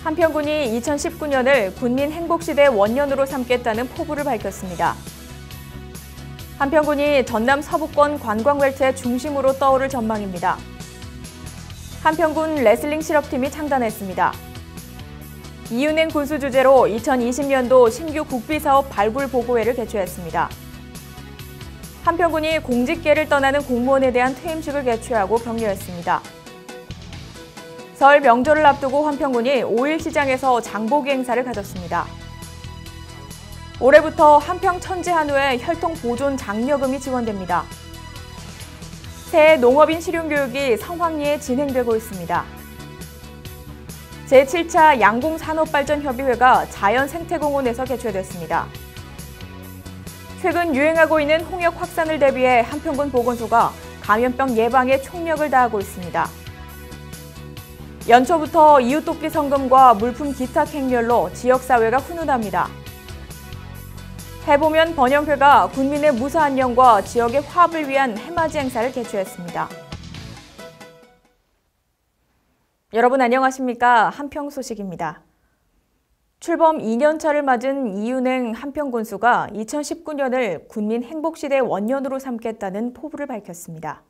한평군이 2019년을 군민 행복시대 원년으로 삼겠다는 포부를 밝혔습니다. 한평군이 전남 서부권 관광벨트의 중심으로 떠오를 전망입니다. 한평군 레슬링 실업팀이 창단했습니다. 이은행 군수 주재로 2020년도 신규 국비사업 발굴 보고회를 개최했습니다. 한평군이 공직계를 떠나는 공무원에 대한 퇴임식을 개최하고 격려했습니다. 설 명절을 앞두고 한평군이 5일 시장에서 장보기 행사를 가졌습니다. 올해부터 한평 천지한우에 혈통보존 장려금이 지원됩니다. 새해 농업인 실용교육이 성황리에 진행되고 있습니다. 제7차 양공산업발전협의회가 자연생태공원에서 개최됐습니다. 최근 유행하고 있는 홍역 확산을 대비해 한평군 보건소가 감염병 예방에 총력을 다하고 있습니다. 연초부터 이웃돕기 성금과 물품 기탁 행렬로 지역사회가 훈훈합니다. 해보면 번영회가 군민의 무사 안녕과 지역의 화합을 위한 해맞이 행사를 개최했습니다. 여러분 안녕하십니까? 한평 소식입니다. 출범 2년차를 맞은 이은행 한평군수가 2019년을 군민 행복시대 원년으로 삼겠다는 포부를 밝혔습니다.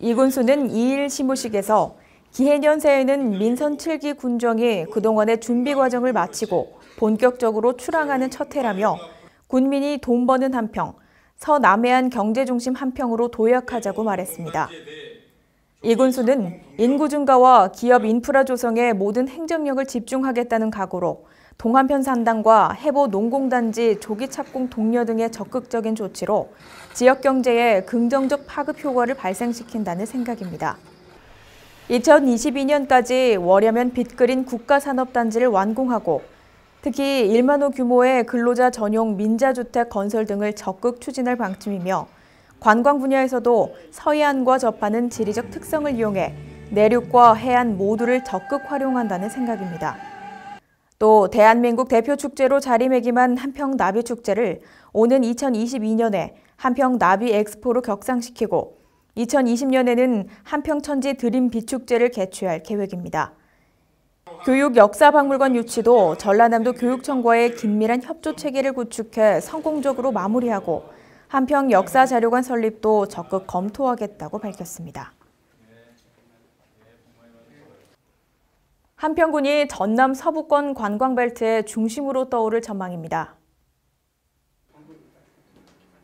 이 군수는 2일 시무식에서 기해년 새해에는 민선 7기 군정이 그동안의 준비 과정을 마치고 본격적으로 출항하는 첫 해라며 군민이 돈 버는 한평, 서남해안 경제중심 한평으로 도약하자고 말했습니다. 이 군수는 인구 증가와 기업 인프라 조성에 모든 행정력을 집중하겠다는 각오로 동한편 산당과 해보 농공단지 조기 착공 독려 등의 적극적인 조치로 지역 경제에 긍정적 파급 효과를 발생시킨다는 생각입니다. 2022년까지 월야면 빚그린 국가산업단지를 완공하고 특히 1만 호 규모의 근로자 전용 민자주택 건설 등을 적극 추진할 방침이며 관광 분야에서도 서해안과 접하는 지리적 특성을 이용해 내륙과 해안 모두를 적극 활용한다는 생각입니다. 또 대한민국 대표 축제로 자리매김한 한평 나비축제를 오는 2022년에 한평 나비 엑스포로 격상시키고 2020년에는 한평천지 드림 비축제를 개최할 계획입니다. 교육역사박물관 유치도 전라남도 교육청과의 긴밀한 협조 체계를 구축해 성공적으로 마무리하고 한평 역사자료관 설립도 적극 검토하겠다고 밝혔습니다. 한평군이 전남 서부권 관광벨트의 중심으로 떠오를 전망입니다.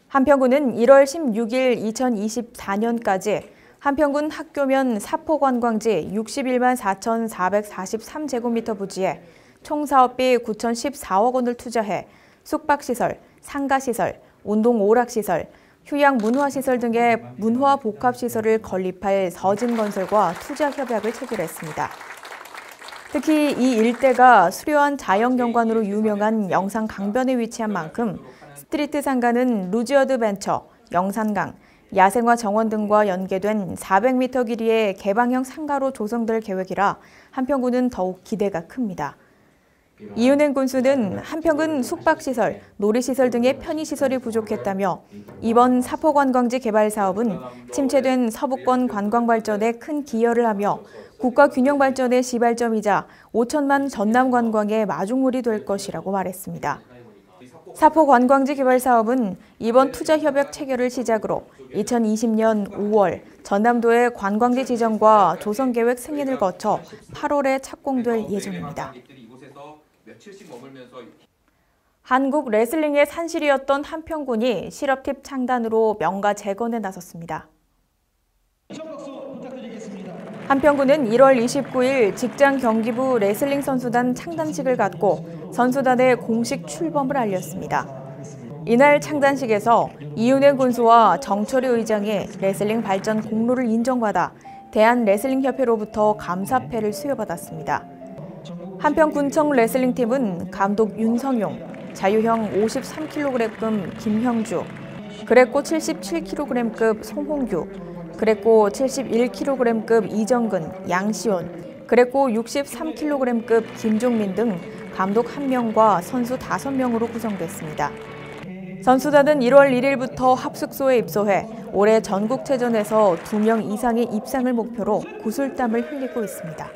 한평군은 1월 16일 2024년까지 한평군 학교면 사포관광지 61만 4,443제곱미터 부지에 총 사업비 9,014억 원을 투자해 숙박시설, 상가시설, 운동-오락시설, 휴양-문화시설 등의 문화복합시설을 건립할 서진건설과 투자협약을 체결했습니다. 특히 이 일대가 수려한 자연경관으로 유명한 영산 강변에 위치한 만큼 스트리트 상가는 루지어드 벤처, 영산강, 야생화 정원 등과 연계된 400m 길이의 개방형 상가로 조성될 계획이라 한평군은 더욱 기대가 큽니다. 이은행 군수는 한평군 숙박시설, 놀이시설 등의 편의시설이 부족했다며 이번 사포관광지 개발 사업은 침체된 서부권 관광발전에 큰 기여를 하며 국가균형발전의 시발점이자 5천만 전남 관광의 마중물이 될 것이라고 말했습니다. 사포관광지 개발 사업은 이번 투자협약 체결을 시작으로 2020년 5월 전남도의 관광지 지정과 조성계획 승인을 거쳐 8월에 착공될 예정입니다. 한국 레슬링의 산실이었던 한평군이 실업팀 창단으로 명가 재건에 나섰습니다. 한평군은 1월 29일 직장 경기부 레슬링 선수단 창단식을 갖고 선수단의 공식 출범을 알렸습니다. 이날 창단식에서 이은행 군수와 정철희 의장이 레슬링 발전 공로를 인정받아 대한레슬링협회로부터 감사패를 수여받았습니다. 한평군청 레슬링팀은 감독 윤성용, 자유형 53kg급 김형주, 그레코 77kg급 송홍규, 그레코 71kg급 이정근, 양시온, 그레코 63kg급 김종민 등 감독 1명과 선수 5명으로 구성됐습니다. 선수단은 1월 1일부터 합숙소에 입소해 올해 전국체전에서 2명 이상의 입상을 목표로 구슬땀을 흘리고 있습니다.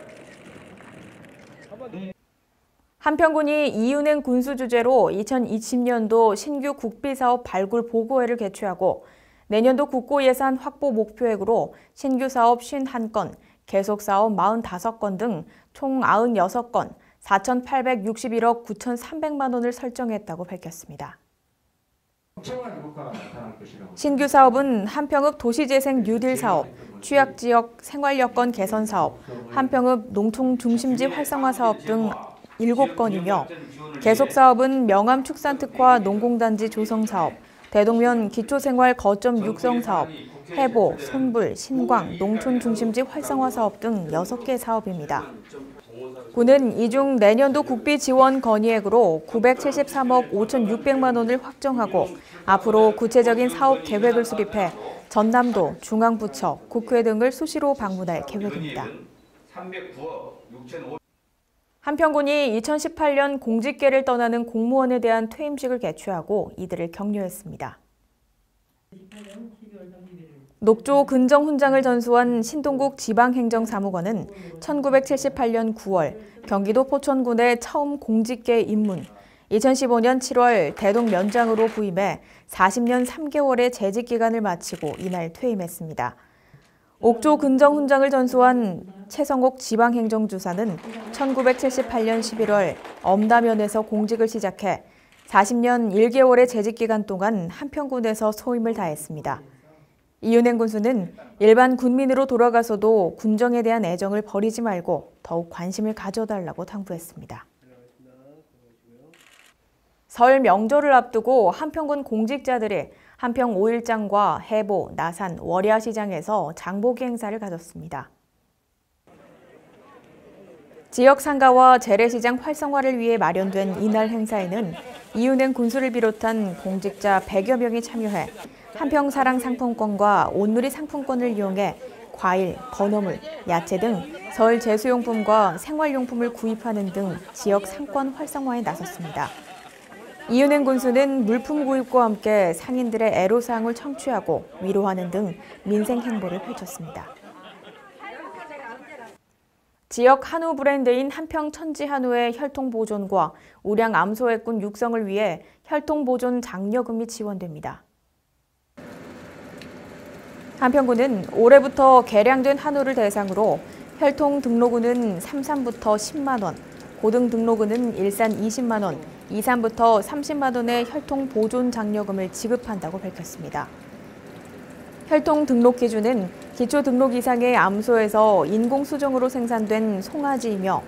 한평군이 이은행 군수 주재로 2020년도 신규 국비사업 발굴 보고회를 개최하고 내년도 국고예산 확보 목표액으로 신규 사업 51건, 계속 사업 45건 등 총 96건, 4,861억 9,300만 원을 설정했다고 밝혔습니다. 신규 사업은 한평읍 도시재생 뉴딜 사업, 취약지역 생활여건 개선 사업, 한평읍 농촌 중심지 활성화 사업 등 7건이며 계속 사업은 명암 축산특화 농공단지 조성 사업, 대동면 기초생활 거점 육성 사업, 해보, 손불, 신광, 농촌 중심지 활성화 사업 등 6개 사업입니다. 군은 이 중 내년도 국비 지원 건의액으로 973억 5,600만 원을 확정하고 앞으로 구체적인 사업 계획을 수립해 전남도, 중앙부처, 국회 등을 수시로 방문할 계획입니다. 한평군이 2018년 공직계를 떠나는 공무원에 대한 퇴임식을 개최하고 이들을 격려했습니다. 녹조 근정훈장을 전수한 신동국 지방행정사무관은 1978년 9월 경기도 포천군에 처음 공직계 입문, 2015년 7월 대동면장으로 부임해 40년 3개월의 재직 기간을 마치고 이날 퇴임했습니다. 옥조 근정훈장을 전수한 최성옥 지방행정주사는 1978년 11월 엄다면에서 공직을 시작해 40년 1개월의 재직 기간 동안 한평군에서 소임을 다했습니다. 이은행 군수는 일반 군민으로 돌아가서도 군정에 대한 애정을 버리지 말고 더욱 관심을 가져달라고 당부했습니다. 설 명절을 앞두고 한평군 공직자들이 한평 5일장과 해보, 나산, 월야시장에서 장보기 행사를 가졌습니다. 지역 상가와 재래시장 활성화를 위해 마련된 이날 행사에는 이은행 군수를 비롯한 공직자 100여 명이 참여해 한평사랑 상품권과 온누리 상품권을 이용해 과일, 건어물, 야채 등 설 제수용품과 생활용품을 구입하는 등 지역 상권 활성화에 나섰습니다. 이은행 군수는 물품 구입과 함께 상인들의 애로사항을 청취하고 위로하는 등 민생 행보를 펼쳤습니다. 지역 한우 브랜드인 한평 천지 한우의 혈통 보존과 우량 암소액군 육성을 위해 혈통 보존 장려금이 지원됩니다. 한평군은 올해부터 개량된 한우를 대상으로 혈통 등록은은 3산부터 10만 원, 고등 등록은은 1산 20만 원, 2산부터 30만 원의 혈통 보존 장려금을 지급한다고 밝혔습니다. 혈통 등록 기준은 기초 등록 이상의 암소에서 인공 수정으로 생산된 송아지이며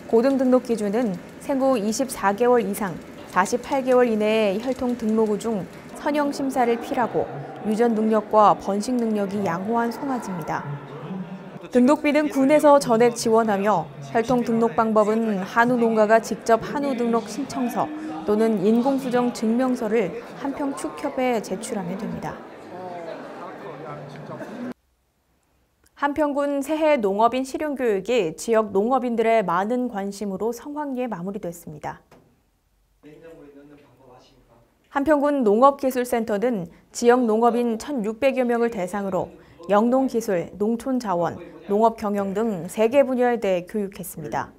고등 등록 기준은 생후 24개월 이상 48개월 이내의 혈통 등록우 중 선형 심사를 필하고 유전 능력과 번식 능력이 양호한 송아지입니다. 등록비는 군에서 전액 지원하며 혈통 등록 방법은 한우 농가가 직접 한우 등록 신청서 또는 인공수정 증명서를 한평축협에 제출하면 됩니다. 한평군 새해 농업인 실용교육이 지역 농업인들의 많은 관심으로 성황리에 마무리됐습니다. 한평군 농업기술센터는 지역 농업인 1,600여 명을 대상으로 영농기술, 농촌자원, 농업경영 등 3개 분야에 대해 교육했습니다.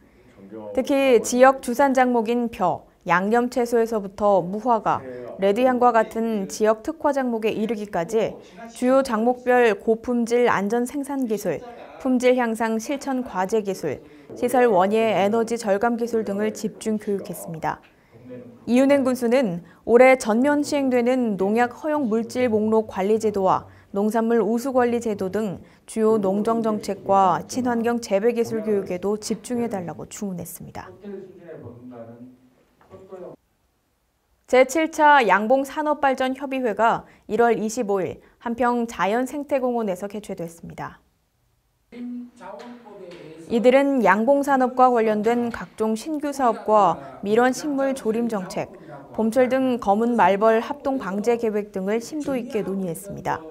특히 지역 주산 작목인 벼, 양념채소에서부터 무화과, 레드향과 같은 지역 특화 작목에 이르기까지 주요 작목별 고품질 안전 생산 기술, 품질 향상 실천 과제 기술, 시설 원예 에너지 절감 기술 등을 집중 교육했습니다. 이은행 군수는 올해 전면 시행되는 농약 허용 물질 목록 관리 제도와 농산물 우수 관리 제도 등 주요 농정 정책과 친환경 재배 기술 교육에도 집중해달라고 주문했습니다. 제7차 양봉산업발전협의회가 1월 25일 한평 자연생태공원에서 개최됐습니다. 이들은 양봉산업과 관련된 각종 신규 사업과 밀원 식물 조림 정책, 봄철 등 검은 말벌 합동 방제 계획 등을 심도 있게 논의했습니다.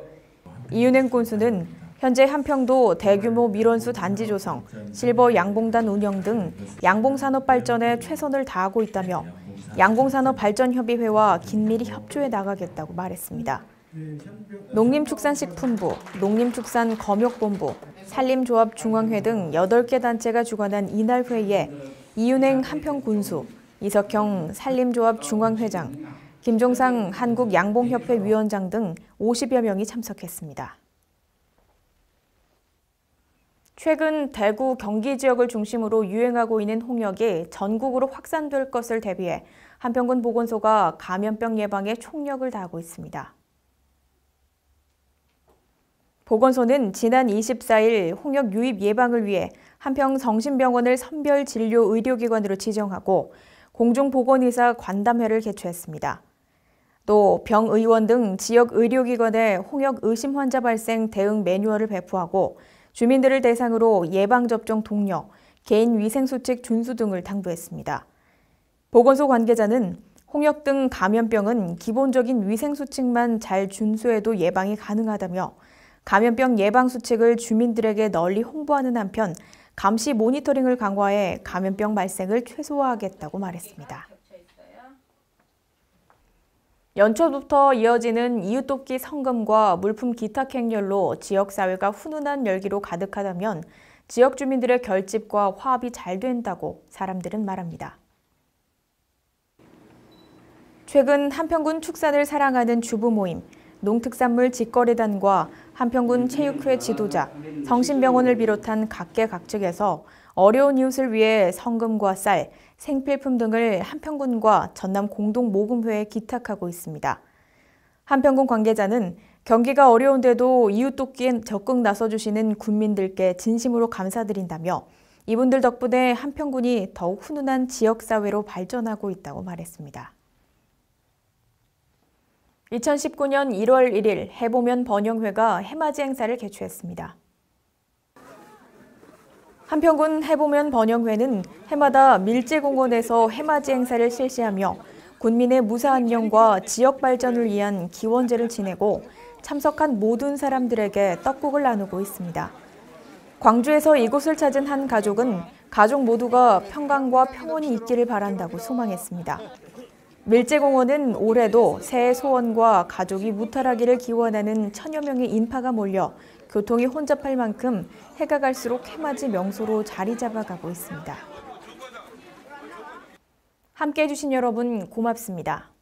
이은행 군수는 현재 한평도 대규모 밀원수 단지 조성, 실버 양봉단 운영 등 양봉산업 발전에 최선을 다하고 있다며 양봉산업발전협의회와 긴밀히 협조해 나가겠다고 말했습니다. 농림축산식품부, 농림축산검역본부, 산림조합중앙회 등 8개 단체가 주관한 이날 회의에 이윤행 한평군수, 이석형 산림조합중앙회장, 김종상 한국양봉협회 위원장 등 50여 명이 참석했습니다. 최근 대구, 경기 지역을 중심으로 유행하고 있는 홍역이 전국으로 확산될 것을 대비해 한평군 보건소가 감염병 예방에 총력을 다하고 있습니다. 보건소는 지난 24일 홍역 유입 예방을 위해 한평성심병원을 선별진료 의료기관으로 지정하고 공중보건의사 관담회를 개최했습니다. 또 병의원 등 지역 의료기관에 홍역 의심 환자 발생 대응 매뉴얼을 배포하고 주민들을 대상으로 예방접종 독려, 개인위생수칙 준수 등을 당부했습니다. 보건소 관계자는 홍역 등 감염병은 기본적인 위생수칙만 잘 준수해도 예방이 가능하다며 감염병 예방수칙을 주민들에게 널리 홍보하는 한편 감시 모니터링을 강화해 감염병 발생을 최소화하겠다고 말했습니다. 연초부터 이어지는 이웃돕기 성금과 물품 기탁 행렬로 지역사회가 훈훈한 열기로 가득하다면 지역 주민들의 결집과 화합이 잘 된다고 사람들은 말합니다. 최근 한평군 축산을 사랑하는 주부 모임, 농특산물 직거래단과 한평군 체육회 지도자, 성심병원을 비롯한 각계각측에서 어려운 이웃을 위해 성금과 쌀, 생필품 등을 한평군과 전남 공동모금회에 기탁하고 있습니다. 한평군 관계자는 경기가 어려운데도 이웃돕기에 적극 나서주시는 군민들께 진심으로 감사드린다며 이분들 덕분에 한평군이 더욱 훈훈한 지역사회로 발전하고 있다고 말했습니다. 2019년 1월 1일 해보면 번영회가 해맞이 행사를 개최했습니다. 한평군 해보면 번영회는 해마다 밀제공원에서 해맞이 행사를 실시하며 군민의 무사안녕과 지역 발전을 위한 기원제를 지내고 참석한 모든 사람들에게 떡국을 나누고 있습니다. 광주에서 이곳을 찾은 한 가족은 가족 모두가 평강과 평온이 있기를 바란다고 소망했습니다. 밀제공원은 올해도 새해 소원과 가족이 무탈하기를 기원하는 천여 명의 인파가 몰려 교통이 혼잡할 만큼 해가 갈수록 해맞이 명소로 자리 잡아가고 있습니다. 함께해 주신 여러분 고맙습니다.